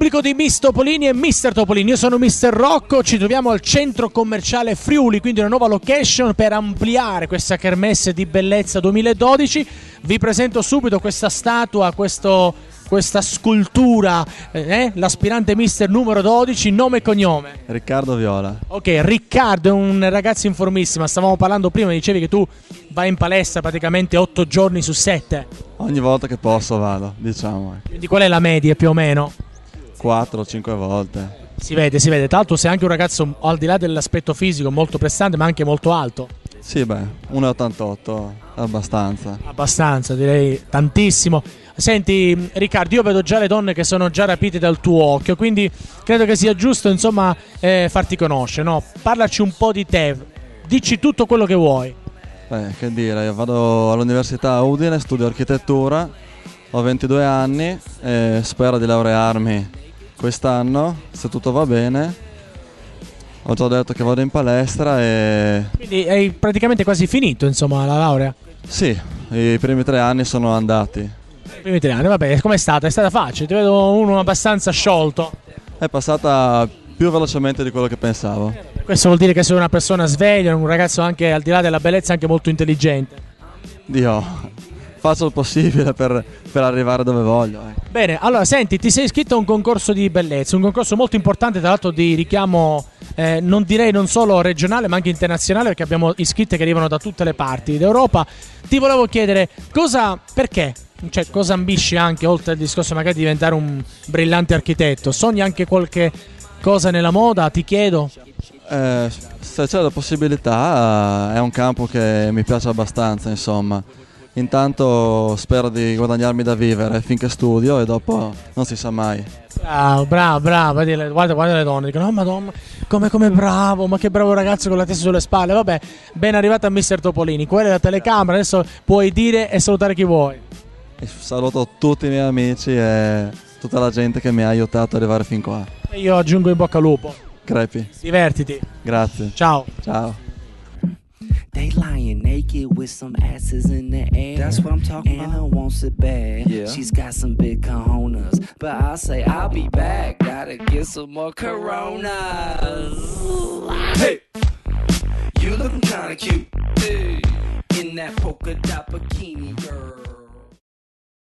pubblico di Miss Topolini e Mister Topolini, io sono Mister Rocco, ci troviamo al centro commerciale Friuli, quindi una nuova location per ampliare questa kermesse di bellezza 2012. Vi presento subito questa statua, questa scultura, l'aspirante mister numero 12, nome e cognome. Riccardo Viola. Ok, Riccardo è un ragazzo informissimo, stavamo parlando prima, dicevi che tu vai in palestra praticamente 8 giorni su 7. Ogni volta che posso vado, diciamo. Quindi qual è la media più o meno? 4-5 volte. Si vede. Tra l'altro sei anche un ragazzo, al di là dell'aspetto fisico, molto prestante, ma anche molto alto. Sì, 1,88, abbastanza. Abbastanza, direi tantissimo. Senti Riccardo, io vedo già le donne che sono già rapite dal tuo occhio, quindi credo che sia giusto insomma farti conoscere, no? Parlaci un po' di te, dici tutto quello che vuoi. Che dire, io vado all'università a Udine, studio architettura, ho 22 anni e spero di laurearmi quest'anno, se tutto va bene. Ho già detto che vado in palestra e... Quindi hai praticamente quasi finito insomma la laurea? Sì, i primi 3 anni sono andati. I primi 3 anni, vabbè, com'è stata? È stata facile, ti vedo uno abbastanza sciolto. È passata più velocemente di quello che pensavo. Questo vuol dire che sei una persona sveglia, un ragazzo anche al di là della bellezza anche molto intelligente. Dio, faccio il possibile per arrivare dove voglio. Bene, allora senti, ti sei iscritto a un concorso di bellezza, un concorso molto importante, tra l'altro di richiamo, non direi non solo regionale ma anche internazionale, perché abbiamo iscritte che arrivano da tutte le parti d'Europa. Ti volevo chiedere perché? Cioè, cosa ambisci anche, oltre al discorso magari di diventare un brillante architetto? Sogni anche qualche cosa nella moda, ti chiedo? Se c'è la possibilità, è un campo che mi piace abbastanza, insomma. Intanto spero di guadagnarmi da vivere finché studio e dopo non si sa mai. Bravo, guarda le donne, dicono: oh madonna, come bravo, ma che bravo ragazzo con la testa sulle spalle. Vabbè, ben arrivato a Mister Topolini, quella è la telecamera, adesso puoi dire e salutare chi vuoi. Saluto tutti i miei amici e tutta la gente che mi ha aiutato ad arrivare fin qua. E io aggiungo in bocca al lupo. Crepi. Divertiti. Grazie. Ciao. Ciao. They lying naked with some asses in the air. That's what I'm talking about. Anna wants it bad. Yeah. She's got some big cojones. But I say I'll be back. Gotta get some more Coronas. Hey, you looking kinda cute. Hey, in that polka dot bikini, girl.